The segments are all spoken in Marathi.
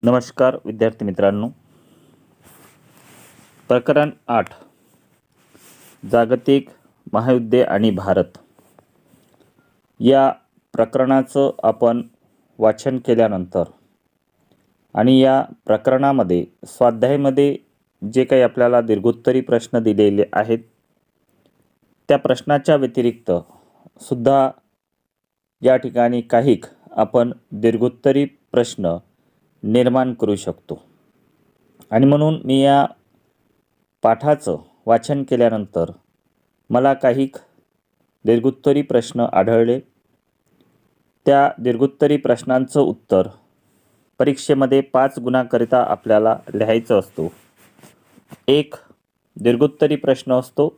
नमस्कार विद्यार्थी मित्रांनो. प्रकरण 8 जागतिक महायुद्धे आणि भारत या प्रकरणाचं आपण वाचन केल्यानंतर आणि या प्रकरणामध्ये स्वाध्यायामध्ये जे काही आपल्याला दीर्घोत्तरी प्रश्न दिलेले आहेत त्या प्रश्नाच्या व्यतिरिक्त सुद्धा या ठिकाणी काही आपण दीर्घोत्तरी प्रश्न निर्माण करू शकतो. आणि म्हणून मी या पाठाचं वाचन केल्यानंतर मला काही दीर्घोत्तरी प्रश्न आढळले. त्या दीर्घोत्तरी प्रश्नांचं उत्तर परीक्षेमध्ये 5 गुणाकरिता आपल्याला लिहायचं असतो. एक दीर्घोत्तरी प्रश्न असतो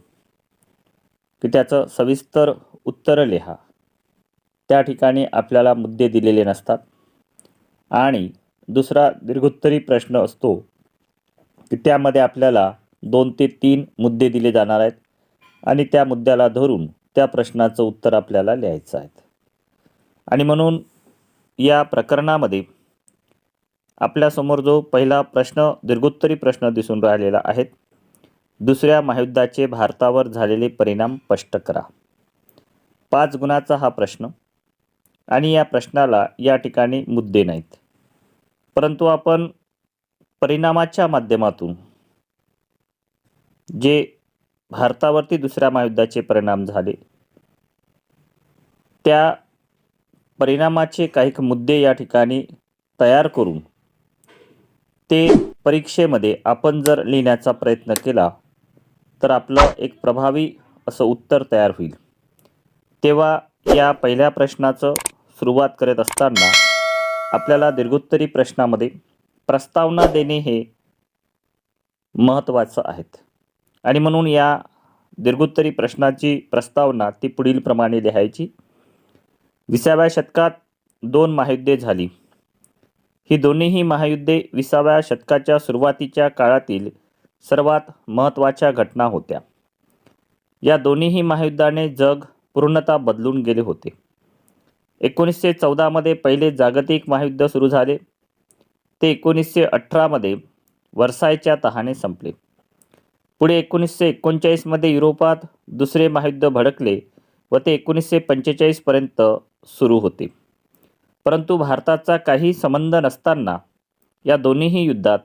की त्याचं सविस्तर उत्तर लिहा. त्या ठिकाणी आपल्याला मुद्दे दिलेले नसतात. आणि दुसरा दीर्घोत्तरी प्रश्न असतो की त्यामध्ये आपल्याला 2 ते 3 मुद्दे दिले जाणार आहेत आणि त्या मुद्द्याला धरून त्या प्रश्नाचं उत्तर आपल्याला लिहायचं आहे. आणि म्हणून या प्रकरणामध्ये आपल्यासमोर जो पहिला प्रश्न दीर्घोत्तरी प्रश्न दिसून राहिलेला आहे, दुसऱ्या महायुद्धाचे भारतावर झालेले परिणाम स्पष्ट करा. 5 गुणाचा हा प्रश्न आणि या प्रश्नाला या ठिकाणी मुद्दे नाहीत, परंतु आपण परिणामाच्या माध्यमातून जे भारतावरती दुसऱ्या महायुद्धाचे परिणाम झाले त्या परिणामाचे काही मुद्दे या ठिकाणी तयार करून ते परीक्षेमध्ये आपण जर लिहिण्याचा प्रयत्न केला तर आपलं एक प्रभावी असं उत्तर तयार होईल. तेव्हा या पहिल्या प्रश्नाचं सुरुवात करत असताना आपल्याला दीर्घोत्तरी प्रश्नामध्ये प्रस्तावना देणे हे महत्त्वाचं आहे. आणि म्हणून या दीर्घोत्तरी प्रश्नाची प्रस्तावना ती पुढील प्रमाणे लिहायची. 20व्या शतकात 2 महायुद्धे झाली. ही दोन्हीही महायुद्धे 20व्या शतकाच्या सुरुवातीच्या काळातील सर्वात महत्त्वाच्या घटना होत्या. या दोन्हीही महायुद्धाने जग पूर्णतः बदलून गेले होते. 1914 मध्ये पहिले जागतिक महायुद्ध सुरू झाले. ते 1918 मध्ये वर्सायच्या तहाने संपले. पुढे 1939 मध्ये युरोपात दुसरे महायुद्ध भडकले व ते 1945 पर्यंत सुरू होते. परंतु भारताचा काही संबंध नसताना या दोन्हीही युद्धात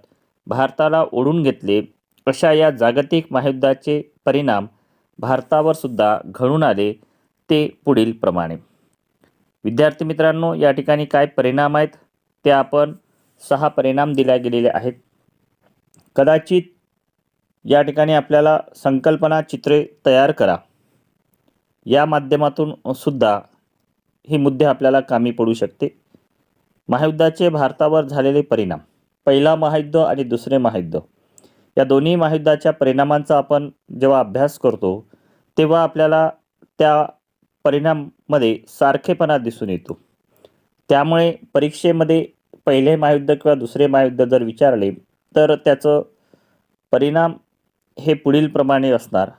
भारताला ओढून घेतले. अशा या जागतिक महायुद्धाचे परिणाम भारतावर सुद्धा घडून आले. ते पुढील प्रमाणे. विद्यार्थी मित्रांनो, या ठिकाणी काय परिणाम आहेत ते आपण 6 परिणाम दिले गेलेले आहेत. कदाचित या ठिकाणी आपल्याला संकल्पना चित्रे तयार करा या माध्यमातून सुद्धा हे मुद्दे आपल्याला कामी पडू शकते. महायुद्धाचे भारतावर झालेले परिणाम, पहिला महायुद्ध आणि दुसरे महायुद्ध या दोन्ही महायुद्धाच्या परिणामांचा आपण जेव्हा अभ्यास करतो तेव्हा आपल्याला त्या परिणामामध्ये सारखेपणा दिसून येतो. त्यामुळे परीक्षेमध्ये पहिले महायुद्ध किंवा दुसरे महायुद्ध जर विचारले तर त्याचं परिणाम हे पुढील प्रमाणे असणार.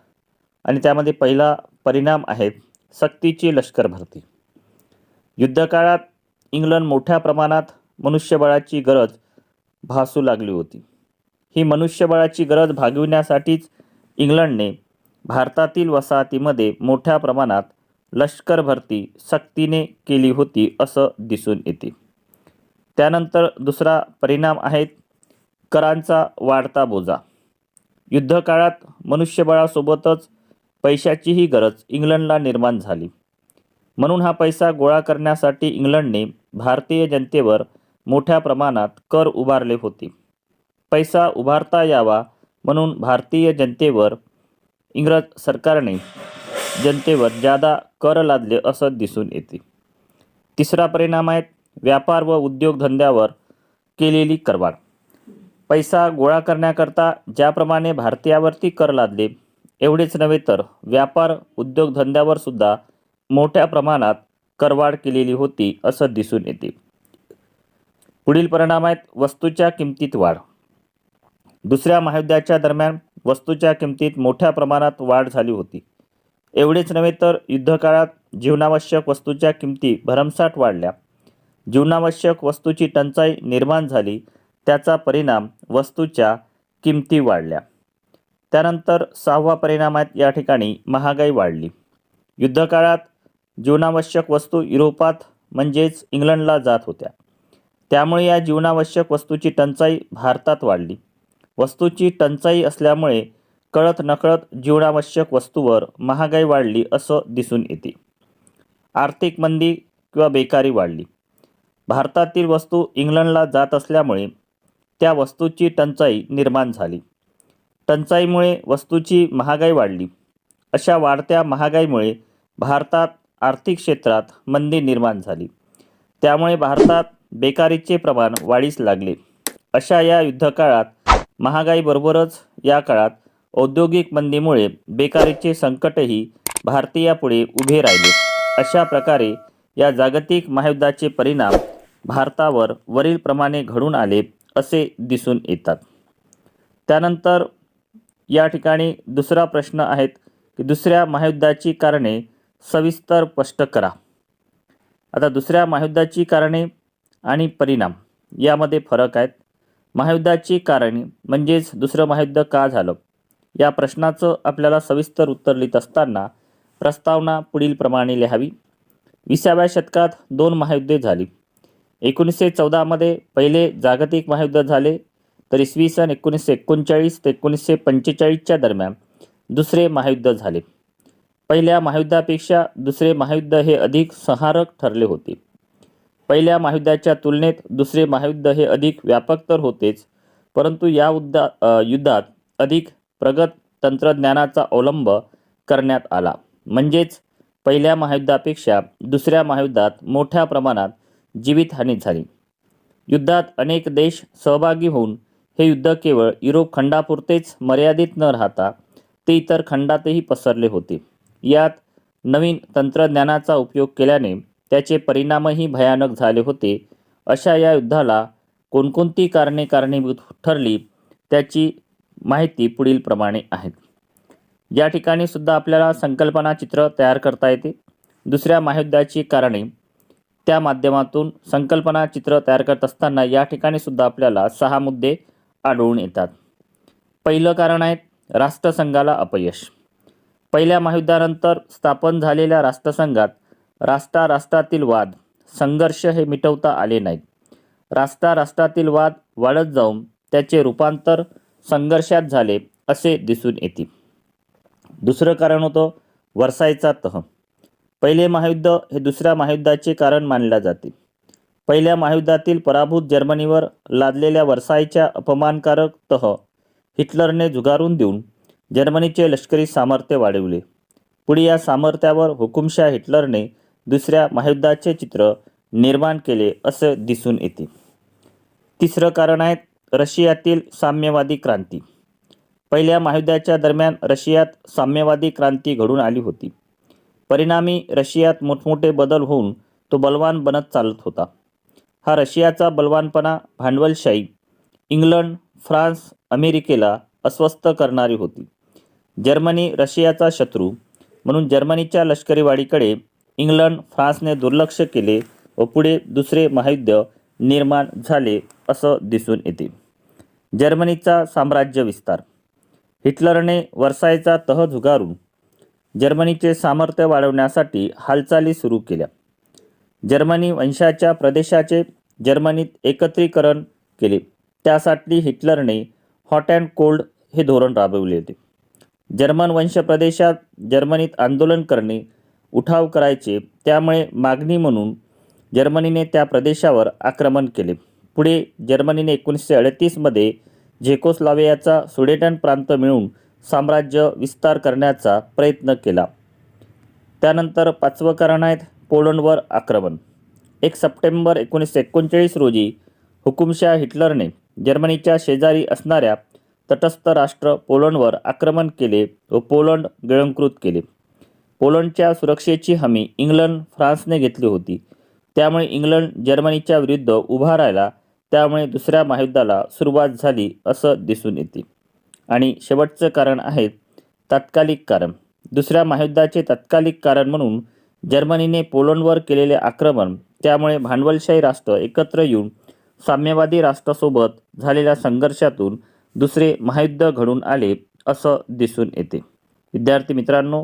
आणि त्यामध्ये पहिला परिणाम आहे सक्तीची लष्कर भरती. युद्धकाळात इंग्लंड मोठ्या प्रमाणात मनुष्यबळाची गरज भासू लागली होती. ही मनुष्यबळाची गरज भागविण्यासाठीच इंग्लंडने भारतातील वसाहतीमध्ये मोठ्या प्रमाणात लष्कर भरती सक्तीने केली होती असं दिसून येते. त्यानंतर दुसरा परिणाम आहे करांचा वाढता बोजा. युद्धकाळात मनुष्यबळासोबतच पैशाचीही गरज इंग्लंडला निर्माण झाली. म्हणून हा पैसा गोळा करण्यासाठी इंग्लंडने भारतीय जनतेवर मोठ्या प्रमाणात कर उभारले होते. पैसा उभारता यावा म्हणून भारतीय जनतेवर इंग्रज सरकारने जनतेवर जादा कर लादले असं दिसून येते. तिसरा परिणाम आहे व्यापार व उद्योगधंद्यावर केलेली करवाढ. पैसा गोळा करण्याकरता ज्याप्रमाणे भारतीयावरती कर लादले एवढेच नव्हे तर व्यापार उद्योगधंद्यावर सुद्धा मोठ्या प्रमाणात करवाढ केलेली होती असं दिसून येते. पुढील परिणाम आहेत वस्तूच्या किमतीत वाढ. दुसऱ्या महायुद्धाच्या दरम्यान वस्तूच्या किमतीत मोठ्या प्रमाणात वाढ झाली होती. एवढेच नव्हे तर युद्धकाळात जीवनावश्यक वस्तूच्या किमती भरमसाठ वाढल्या. जीवनावश्यक वस्तूची टंचाई निर्माण झाली त्याचा परिणाम वस्तूच्या किमती वाढल्या. त्यानंतर 6वा परिणाम आहे या ठिकाणी महागाई वाढली. युद्धकाळात जीवनावश्यक वस्तू युरोपात म्हणजेच इंग्लंडला जात होत्या. त्यामुळे या जीवनावश्यक वस्तूची टंचाई भारतात वाढली. वस्तूची टंचाई असल्यामुळे कळत नकळत जीवनावश्यक वस्तूवर महागाई वाढली असं दिसून येते. आर्थिक मंदी किंवा बेकारी वाढली. भारतातील वस्तू इंग्लंडला जात असल्यामुळे त्या वस्तूची टंचाई निर्माण झाली. टंचाईमुळे वस्तूची महागाई वाढली. अशा वाढत्या महागाईमुळे भारतात आर्थिक क्षेत्रात मंदी निर्माण झाली. त्यामुळे भारतात बेकारीचे प्रमाण वाढीस लागले. अशा या युद्धकाळात महागाईबरोबरच या काळात औद्योगिक मंदीमुळे बेकारीचे संकटही भारतीयापुढे उभे राहिले. अशा प्रकारे या जागतिक महायुद्धाचे परिणाम भारतावर वरीलप्रमाणे घडून आले असे दिसून येतात. त्यानंतर या ठिकाणी दुसरा प्रश्न आहे की दुसऱ्या महायुद्धाची कारणे सविस्तर स्पष्ट करा. आता दुसऱ्या महायुद्धाची कारणे आणि परिणाम यामध्ये फरक आहेत. महायुद्धाची कारणे म्हणजेच दुसरं महायुद्ध का झालं या प्रश्नाचं आपल्याला सविस्तर उत्तर लिहित असताना प्रस्तावना पुढीलप्रमाणे लिहावी. 20व्या शतकात 2 महायुद्धे झाली. 1914 मध्ये पहिले जागतिक महायुद्ध झाले, तर इसवी सन 1939 ते 1945च्या दरम्यान दुसरे महायुद्ध झाले. पहिल्या महायुद्धापेक्षा दुसरे महायुद्ध हे अधिक संहारक ठरले होते. पहिल्या महायुद्धाच्या तुलनेत दुसरे महायुद्ध हे अधिक व्यापक तर होतेच, परंतु या युद्धात अधिक प्रगत तंत्रज्ञानाचा अवलंब करण्यात आला. म्हणजेच पहिल्या महायुद्धापेक्षा दुसऱ्या महायुद्धात मोठ्या प्रमाणात जीवितहानी झाली. युद्धात अनेक देश सहभागी होऊन हे युद्ध केवळ युरोप खंडापुरतेच मर्यादित न राहता ते इतर खंडातही पसरले होते. यात नवीन तंत्रज्ञानाचा उपयोग केल्याने त्याचे परिणामही भयानक झाले होते. अशा या युद्धाला कोणकोणती कारणे कारणीभूत ठरली त्याची माहिती पुढीलप्रमाणे आहेत. या ठिकाणी सुद्धा आपल्याला संकल्पना चित्र तयार करता येते. दुसऱ्या महायुद्धाची कारणे त्या माध्यमातून संकल्पना चित्र तयार करत असताना या ठिकाणी सुद्धा आपल्याला 6 मुद्दे आढळून येतात. पहिलं कारण आहे राष्ट्रसंघाला अपयश. पहिल्या महायुद्धानंतर स्थापन झालेल्या राष्ट्रसंघात राष्ट्रातील वाद संघर्ष हे मिटवता आले नाहीत. राष्ट्रातील वाद वाढत जाऊन त्याचे रूपांतर संघर्षात झाले असे दिसून येते. दुसरं कारण होतं वर्सायचा तह. पहिले महायुद्ध हे दुसऱ्या महायुद्धाचे कारण मानले जाते. पहिल्या महायुद्धातील पराभूत जर्मनीवर लादलेल्या वर्सायच्या अपमानकारक तह हिटलरने झुगारून देऊन जर्मनीचे लष्करी सामर्थ्य वाढवले. पुढे या सामर्थ्यावर हुकुमशाह हिटलरने दुसऱ्या महायुद्धाचे चित्र निर्माण केले असे दिसून येते. तिसरं कारण आहे रशियातील साम्यवादी क्रांती. पहिल्या महायुद्धाच्या दरम्यान रशियात साम्यवादी क्रांती घडून आली होती. परिणामी रशियात मोठमोठे बदल होऊन तो बलवान बनत चालत होता. हा रशियाचा बलवानपणा भांडवलशाही इंग्लंड, फ्रान्स, अमेरिकेला अस्वस्थ करणारी होती. जर्मनी रशियाचा शत्रू म्हणून जर्मनीच्या लष्करी वाढीकडे इंग्लंड, फ्रान्सने दुर्लक्ष केले व पुढे दुसरे महायुद्ध निर्माण झाले असं दिसून येते. जर्मनीचा साम्राज्य विस्तार. हिटलरने वर्सायचा तह झुगारून जर्मनीचे सामर्थ्य वाढवण्यासाठी हालचाली सुरू केल्या. जर्मनी वंशाच्या प्रदेशाचे जर्मनीत एकत्रीकरण केले. त्यासाठी हिटलरने हॉट अँड कोल्ड हे धोरण राबवले होते. जर्मन वंश प्रदेशात जर्मनीत आंदोलन करणे, उठाव करायचे, त्यामुळे मागणी म्हणून जर्मनीने त्या प्रदेशावर आक्रमण केले. पुढे जर्मनीने 1938 मध्ये झेकोस्लोवाकियाचा सुडेटन प्रांत मिळवून साम्राज्य विस्तार करण्याचा प्रयत्न केला. त्यानंतर 5वं कारण आहे पोलंडवर आक्रमण. 1 सप्टेंबर 1939 रोजी हुकुमशाह हिटलरने जर्मनीच्या शेजारी असणाऱ्या तटस्थ राष्ट्र पोलंडवर आक्रमण केले व पोलंड गिळंकृत केले. पोलंडच्या सुरक्षेची हमी इंग्लंड, फ्रान्सने घेतली होती. त्यामुळे इंग्लंड जर्मनीच्या विरुद्ध उभा राहिला. त्यामुळे दुसऱ्या महायुद्धाला सुरुवात झाली असं दिसून येते. आणि शेवटचं कारण आहे तात्कालिक कारण. दुसऱ्या महायुद्धाचे तात्कालिक कारण म्हणून जर्मनीने पोलंडवर केलेले आक्रमण, त्यामुळे भांडवलशाही राष्ट्र एकत्र येऊन साम्यवादी राष्ट्रासोबत झालेल्या संघर्षातून दुसरे महायुद्ध घडून आले असं दिसून येते. विद्यार्थी मित्रांनो,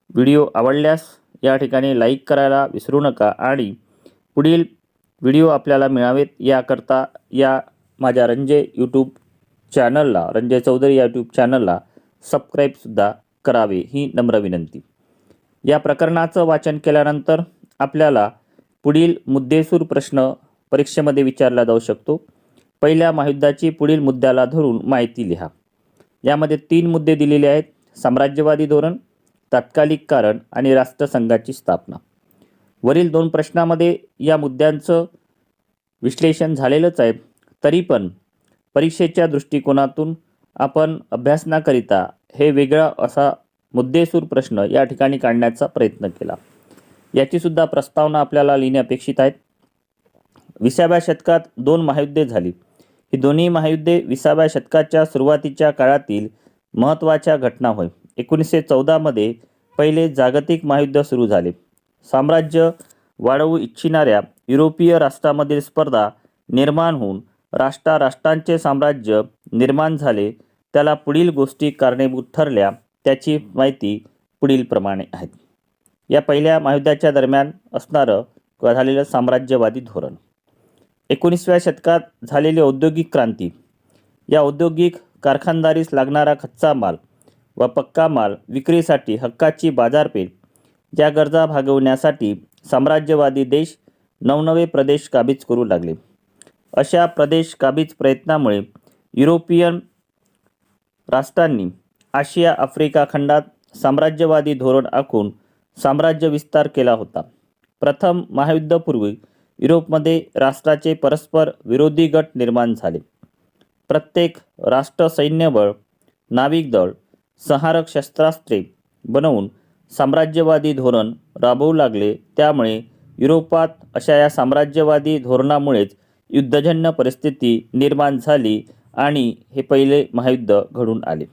व्हिडिओ आवडल्यास या ठिकाणी लाईक करायला विसरू नका आणि पुढील व्हिडिओ आपल्याला मिळावेत याकरता या माझ्या रंजय यूट्यूब चॅनलला, रंजय चौधरी या यूट्यूब चॅनलला सबस्क्राईबसुद्धा करावे ही नम्र विनंती. या प्रकरणाचं वाचन केल्यानंतर आपल्याला पुढील मुद्देसूद प्रश्न परीक्षेमध्ये विचारला जाऊ शकतो. पहिल्या महायुद्धाची पुढील मुद्द्याला धरून माहिती लिहा. यामध्ये 3 मुद्दे दिलेले आहेत: साम्राज्यवादी धोरण, तात्कालिक कारण आणि राष्ट्रसंघाची स्थापना. वरील 2 प्रश्नामध्ये या मुद्द्यांचं विश्लेषण झालेलंच आहे. तरी पण परीक्षेच्या दृष्टिकोनातून आपण अभ्यासनाकरिता हे वेगळा असा मुद्देसूद प्रश्न या ठिकाणी काढण्याचा प्रयत्न केला. याची सुद्धा प्रस्तावना आपल्याला लिहिणे अपेक्षित आहेत. 20व्या शतकात 2 महायुद्धे झाली. ही दोन्ही महायुद्धे 20व्या शतकाच्या सुरुवातीच्या काळातील महत्त्वाच्या घटना होय. 1914 मध्ये पहिले जागतिक महायुद्ध सुरू झाले. साम्राज्य वाढवू इच्छिणाऱ्या युरोपीय राष्ट्रांमधील स्पर्धा निर्माण होऊन राष्ट्रांचे साम्राज्य निर्माण झाले. त्याला पुढील गोष्टी कारणीभूत ठरल्या त्याची माहिती पुढील प्रमाणे आहेत. या पहिल्या महायुद्धाच्या दरम्यान असणारं किंवा झालेलं साम्राज्यवादी धोरण. 19व्या शतकात झालेली औद्योगिक क्रांती. या औद्योगिक कारखानदारीस लागणारा कच्चा माल व पक्का माल विक्रीसाठी हक्काची बाजारपेठ या गरजा भागवण्यासाठी साम्राज्यवादी देश नवनवे प्रदेश काबीज करू लागले. अशा प्रदेश काबीज प्रयत्नामुळे युरोपियन राष्ट्रांनी आशिया आफ्रिका खंडात साम्राज्यवादी धोरण आखून साम्राज्य विस्तार केला होता. प्रथम महायुद्धापूर्वी युरोपमध्ये राष्ट्राचे परस्पर विरोधी गट निर्माण झाले. प्रत्येक राष्ट्र सैन्यबळ, नाविक दळ, संहारक शस्त्रास्त्रे बनवून साम्राज्यवादी धोरण राबवू लागले. त्यामुळे युरोपात अशा या साम्राज्यवादी धोरणामुळेच युद्धजन्य परिस्थिती निर्माण झाली आणि हे पहिले महायुद्ध घडून आले.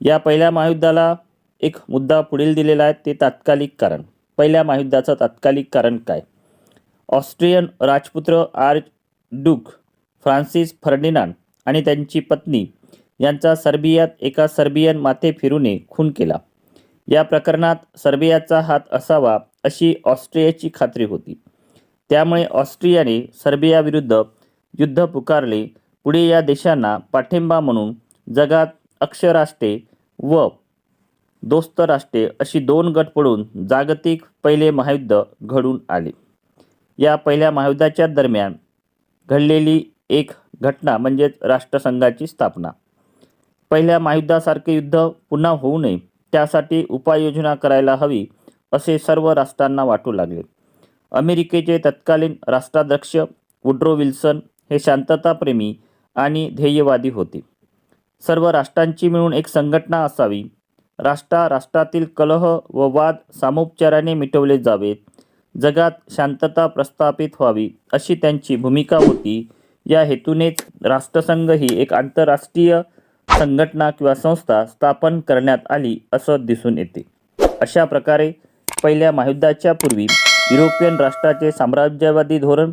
या पहिल्या महायुद्धाला एक मुद्दा पुढील दिलेला आहे, ते तात्कालिक कारण. पहिल्या महायुद्धाचं तात्कालिक कारण काय? ऑस्ट्रियन राजपुत्र आर्चड्यूक फ्रान्सिस फर्डिनांड आणि त्यांची पत्नी यांचा सर्बियात एका सर्बियन माथेफिरूने खून केला. या प्रकरणात सर्बियाचा हात असावा अशी ऑस्ट्रियाची खात्री होती. त्यामुळे ऑस्ट्रियाने सर्बियाविरुद्ध युद्ध पुकारले. पुढे या देशांना पाठिंबा म्हणून जगात अक्षराष्ट्रे व दोस्त राष्ट्रे अशी 2 गट पडून जागतिक पहिले महायुद्ध घडून आले. या पहिल्या महायुद्धाच्या दरम्यान घडलेली एक घटना म्हणजेच राष्ट्रसंघाची स्थापना. पहिल्या महायुद्धासारखे युद्ध पुन्हा होऊ नये त्यासाठी उपाययोजना करायला हवी असे सर्व राष्ट्रांना वाटू लागले. अमेरिकेचे तत्कालीन राष्ट्राध्यक्ष वुड्रो विल्सन हे शांतताप्रेमी आणि ध्येयवादी होते. सर्व राष्ट्रांची मिळून एक संघटना असावी, राष्ट्रातील कलह व वाद सामोपचाराने मिटवले जावेत, जगात शांतता प्रस्थापित व्हावी अशी त्यांची भूमिका होती. या हेतूनेच राष्ट्रसंघ ही एक आंतरराष्ट्रीय संघटना किंवा संस्था स्थापन करण्यात आली असं दिसून येते. अशा प्रकारे पहिल्या महायुद्धाच्या पूर्वी युरोपियन राष्ट्राचे साम्राज्यवादी धोरण,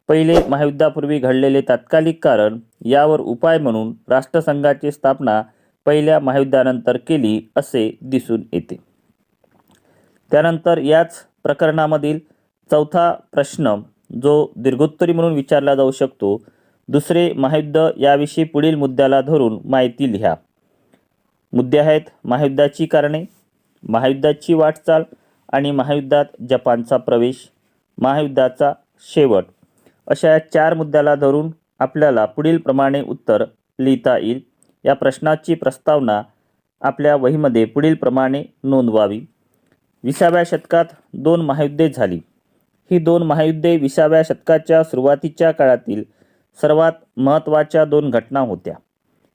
पहिले महायुद्धापूर्वी घडलेले तात्कालिक कारण यावर उपाय म्हणून राष्ट्रसंघाची स्थापना पहिल्या महायुद्धानंतर केली असे दिसून येते. त्यानंतर याच प्रकरणामधील चौथा प्रश्न जो दीर्घोत्तरी म्हणून विचारला जाऊ शकतो, दुसरे महायुद्ध याविषयी पुढील मुद्द्याला धरून माहिती लिहा. मुद्दे आहेत: महायुद्धाची कारणे, महायुद्धाची वाटचाल आणि महायुद्धात जपानचा प्रवेश, महायुद्धाचा शेवट. अशा या 4 मुद्द्याला धरून आपल्याला पुढील प्रमाणे उत्तर लिहिता येईल. या प्रश्नाची प्रस्तावना आपल्या वहीमध्ये पुढील प्रमाणे नोंदवावी. 20व्या शतकात 2 महायुद्धे झाली. ही 2 महायुद्धे 20व्या शतकाच्या सुरुवातीच्या काळातील सर्वात महत्त्वाच्या 2 घटना होत्या.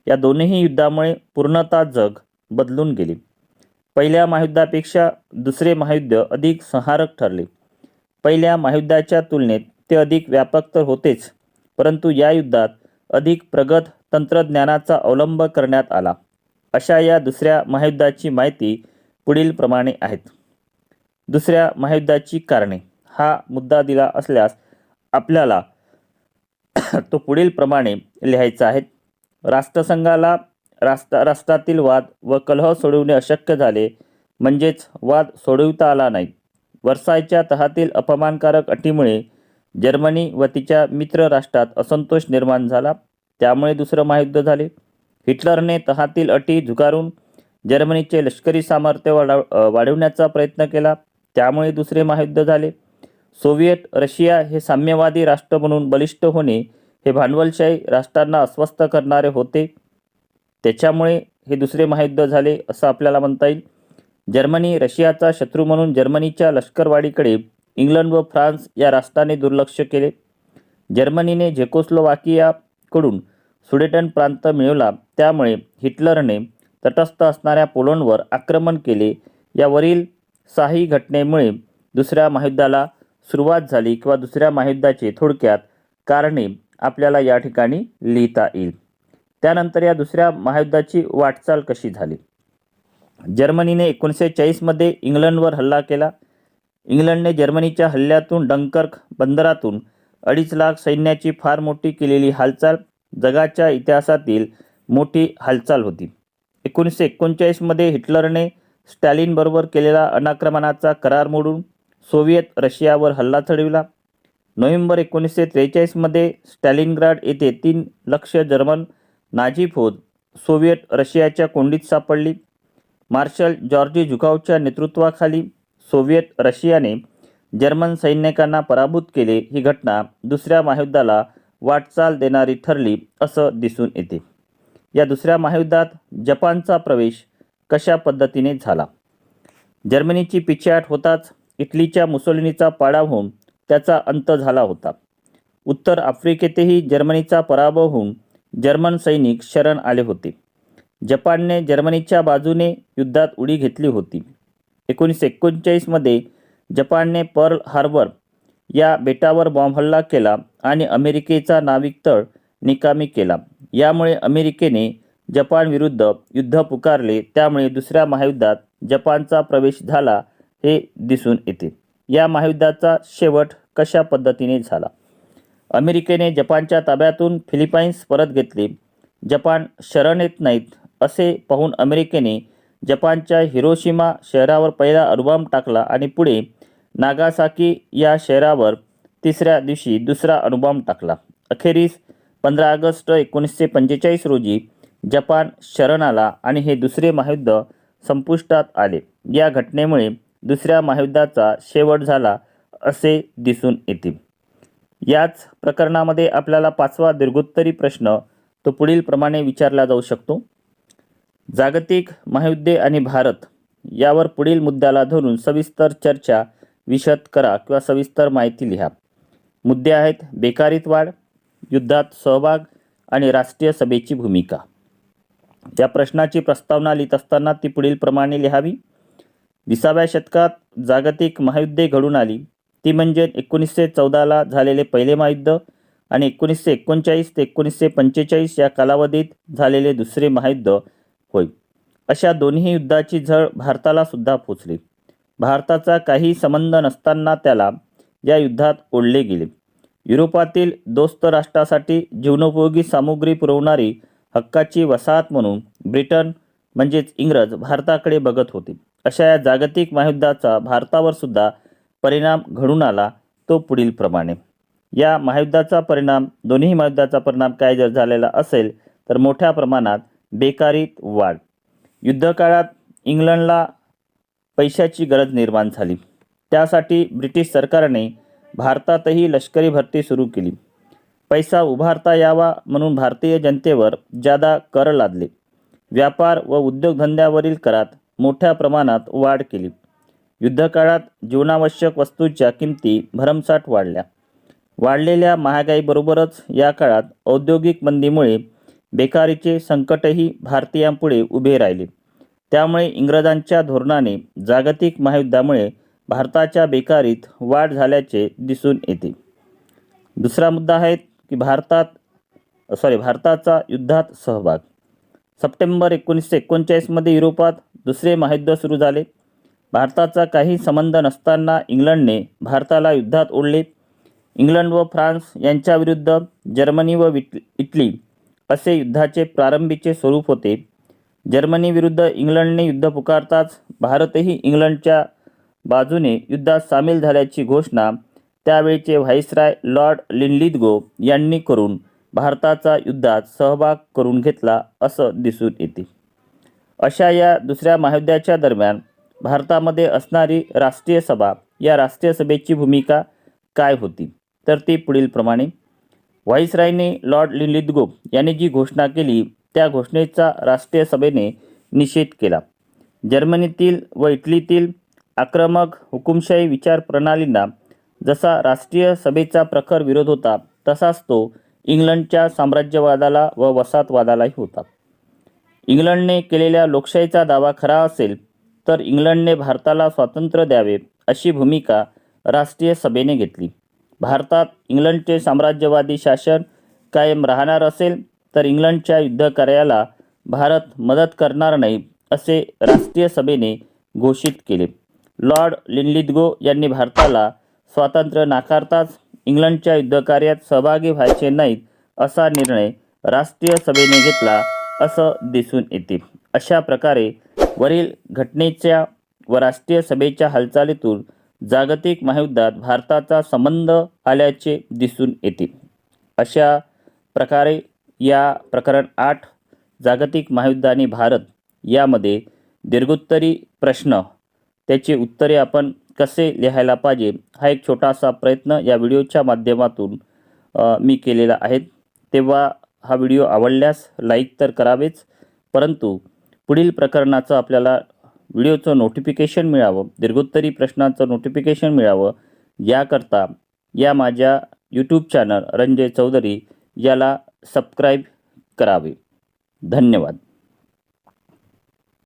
या दोन्ही युद्धामुळे पूर्णतः जग बदलून गेले. पहिल्या महायुद्धापेक्षा दुसरे महायुद्ध अधिक संहारक ठरले. पहिल्या महायुद्धाच्या तुलनेत ते अधिक व्यापक तर होतेच, परंतु या युद्धात अधिक प्रगत तंत्रज्ञानाचा अवलंब करण्यात आला. अशा या दुसऱ्या महायुद्धाची माहिती पुढील प्रमाणे आहेत. दुसऱ्या महायुद्धाची कारणे हा मुद्दा दिला असल्यास आपल्याला तो पुढील प्रमाणे लिहायचा आहे. राष्ट्रसंघाला राष्ट्रातील वाद व कलह सोडवणे अशक्य झाले, म्हणजेच वाद सोडविता आला नाही. वर्सायच्या तहातील अपमानकारक अटीमुळे जर्मनी व तिच्या मित्र राष्ट्रात असंतोष निर्माण झाला, त्यामुळे दुसरं महायुद्ध झाले. हिटलरने तहातील अटी झुगारून जर्मनीचे लष्करी सामर्थ्य वाढवण्याचा प्रयत्न केला, त्यामुळे दुसरे महायुद्ध झाले. सोव्हिएट रशिया हे साम्यवादी राष्ट्र म्हणून बलिष्ठ होणे हे भांडवलशाही राष्ट्रांना अस्वस्थ करणारे होते, त्याच्यामुळे हे दुसरे महायुद्ध झाले असं आपल्याला म्हणता येईल. जर्मनी रशियाचा शत्रू म्हणून जर्मनीच्या लष्करवाढीकडे इंग्लंड व फ्रान्स या राष्ट्रांनी दुर्लक्ष केले. जर्मनीने झेकोस्लोवाकियाकडून सुडेटन प्रांत मिळवला, त्यामुळे हिटलरने तटस्थ असणाऱ्या पोलंडवर आक्रमण केले. यावरील 6 घटनेमुळे दुसऱ्या महायुद्धाला सुरुवात झाली किंवा दुसऱ्या महायुद्धाचे थोडक्यात कारणे आपल्याला या ठिकाणी लिहिता येईल. त्यानंतर या दुसऱ्या महायुद्धाची वाटचाल कशी झाली. जर्मनीने 1940 मध्ये इंग्लंडवर हल्ला केला. इंग्लंडने जर्मनीच्या हल्ल्यातून डंकर्क बंदरातून 2.5 लाख सैन्याची फार मोठी केलेली हालचाल जगाच्या इतिहासातील मोठी हालचाल होती. 1939 मध्ये हिटलरने स्टॅलिनबरोबर केलेला अनाक्रमणाचा करार मोडून सोव्हिएत रशियावर हल्ला चढविला. नोव्हेंबर 1943 मध्ये स्टॅलिनग्राड येथे 3 लक्ष जर्मन नाझी फौज सोव्हिएट रशियाच्या कोंडीत सापडली. मार्शल जॉर्जी झुकावच्या नेतृत्वाखाली सोव्हिएट रशियाने जर्मन सैनिकांना पराभूत केले. ही घटना दुसऱ्या महायुद्धाला वाटचाल देणारी ठरली असं दिसून येते. या दुसऱ्या महायुद्धात जपानचा प्रवेश कशा पद्धतीने झाला. जर्मनीची पिछेहाट होताच इटलीच्या मुसोलिनीचा पाडाव होऊन त्याचा अंत झाला होता. उत्तर आफ्रिकेतही जर्मनीचा पराभव होऊन जर्मन सैनिक शरण आले होते. जपानने जर्मनीच्या बाजूने युद्धात उडी घेतली होती. 1939 मध्ये जपानने पर्ल हार्बर या बेटावर बॉम्बहल्ला केला आणि अमेरिकेचा नाविक तळ निकामी केला. यामुळे अमेरिकेने जपान विरुद्ध युद्ध पुकारले, त्यामुळे दुसऱ्या महायुद्धात जपानचा प्रवेश झाला हे दिसून येते. या महायुद्धाचा शेवट कशा पद्धतीने झाला. अमेरिकेने जपानच्या ताब्यातून फिलिपाईन्स परत घेतले. जपान शरण येत नाहीत असे पाहून अमेरिकेने जपानच्या हिरोशिमा शहरावर पहिला अणुबॉम्ब टाकला आणि पुढे नागासाकी या शहरावर तिसऱ्या दिवशी दुसरा अणुबॉम्ब टाकला. अखेरीस 15 ऑगस्ट 1945 रोजी जपान शरण आला आणि हे दुसरे महायुद्ध संपुष्टात आले. या घटनेमुळे दुसऱ्या महायुद्धाचा शेवट झाला असे दिसून येते. याच प्रकरणामध्ये आपल्याला 5वा दीर्घोत्तरी प्रश्न तो पुढील प्रमाणे विचारला जाऊ शकतो. जागतिक महायुद्धे आणि भारत यावर पुढील मुद्द्याला धरून सविस्तर चर्चा विशद करा किंवा सविस्तर माहिती लिहा. मुद्दे आहेत बेकारीत वाढ, युद्धात सहभाग आणि राष्ट्रीय सभेची भूमिका. या प्रश्नाची प्रस्तावना लिहित असताना ती पुढील प्रमाणे लिहावी. 20व्या शतकात जागतिक महायुद्धे घडून आली, ती म्हणजे 1914ला झालेले पहिले महायुद्ध आणि 1939 ते 1945 या कालावधीत झालेले दुसरे महायुद्ध होय. अशा दोन्ही युद्धाची झळ भारताला सुद्धा पोचली. भारताचा काही संबंध नसताना त्याला या युद्धात ओढले गेले. युरोपातील दोस्त राष्ट्रासाठी जीवनोपयोगी सामुग्री पुरवणारी हक्काची वसाहत म्हणून ब्रिटन म्हणजेच इंग्रज भारताकडे बघत होते. अशा या जागतिक महायुद्धाचा भारतावर सुद्धा परिणाम घडून आला, तो पुढील प्रमाणे. या महायुद्धाचा परिणाम, दोन्ही महायुद्धाचा परिणाम काय जर झालेला असेल तर मोठ्या प्रमाणात बेकारीत वाढ. युद्धकाळात इंग्लंडला पैशाची गरज निर्माण झाली. त्यासाठी ब्रिटिश सरकारने भारतातही लष्करी भरती सुरू केली. पैसा उभारता यावा म्हणून भारतीय जनतेवर जादा कर लादले. व्यापार व उद्योगधंद्यावरील करात मोठ्या प्रमाणात वाढ केली. युद्धकाळात जीवनावश्यक वस्तूंच्या किमती भरमसाठ वाढल्या. वाढलेल्या महागाईबरोबरच या काळात औद्योगिक मंदीमुळे बेकारीचे संकटही भारतीयांपुढे उभे राहिले. त्यामुळे इंग्रजांच्या धोरणाने जागतिक महायुद्धामुळे भारताच्या बेकारीत वाढ झाल्याचे दिसून येते. दुसरा मुद्दा आहे की भारताचा युद्धात सहभाग. सप्टेंबर 1939 मध्ये युरोपात दुसरे महायुद्ध सुरू झाले. भारताचा काही संबंध नसताना इंग्लंडने भारताला युद्धात ओढले. इंग्लंड व फ्रान्स यांच्याविरुद्ध जर्मनी व इटली असे युद्धाचे प्रारंभीचे स्वरूप होते. जर्मनी विरुद्ध इंग्लंडने युद्ध पुकारताच भारतही इंग्लंडच्या बाजूने युद्धात सामील झाल्याची घोषणा त्यावेळचे व्हाईसराय लॉर्ड लिनलिथगो यांनी करून भारताचा युद्धात सहभाग करून घेतला असं दिसून येते. अशा या दुसऱ्या महायुद्धाच्या दरम्यान भारतामध्ये असणारी राष्ट्रीय सभा, या राष्ट्रीय सभेची भूमिका काय होती तर ती पुढीलप्रमाणे. व्हाईसरायने लॉर्ड लिनलिथगो यांनी जी घोषणा केली त्या घोषणेचा राष्ट्रीय सभेने निषेध केला. जर्मनीतील व इटलीतील आक्रमक हुकुमशाही विचार प्रणालींना जसा राष्ट्रीय सभेचा प्रखर विरोध होता तसाच तो इंग्लंडच्या साम्राज्यवादाला व वसाहतवादालाही होता. इंग्लंडने केलेल्या लोकशाहीचा दावा खरा असेल तर इंग्लंडने भारताला स्वातंत्र्य द्यावे अशी भूमिका राष्ट्रीय सभेने घेतली. भारतात इंग्लंडचे साम्राज्यवादी शासन कायम राहणार असेल तर इंग्लंडच्या युद्धकार्याला भारत मदत करणार नाही असे राष्ट्रीय सभेने घोषित केले. लॉर्ड लिनलिथगो यांनी भारताला स्वातंत्र्य नाकारताच इंग्लंडच्या युद्धकार्यात सहभागी व्हायचे नाहीत असा निर्णय राष्ट्रीय सभेने घेतला असं दिसून येते. अशा प्रकारे वरील घटनेच्या व राष्ट्रीय सभेच्या हालचालीतून जागतिक महायुद्धात भारताचा संबंध आल्याचे दिसून येते. अशा प्रकारे या प्रकरण 8 जागतिक महायुद्ध आणि भारत यामध्ये दीर्घोत्तरी प्रश्न, त्याची उत्तरे आपण कसे लिहायला पाहिजे हा एक छोटासा प्रयत्न या व्हिडिओच्या माध्यमातून मी केलेला आहे. तेव्हा हा व्हिडिओ आवडल्यास लाईक तर करावेच, परंतु पुढील प्रकरणाचं आपल्याला व्हिडिओचं नोटिफिकेशन मिळावं, दीर्घोत्तरी प्रश्नांचं नोटिफिकेशन मिळावं याकरता या माझ्या यूट्यूब चॅनल रणजय चौधरी याला सबस्क्राईब करावे. धन्यवाद.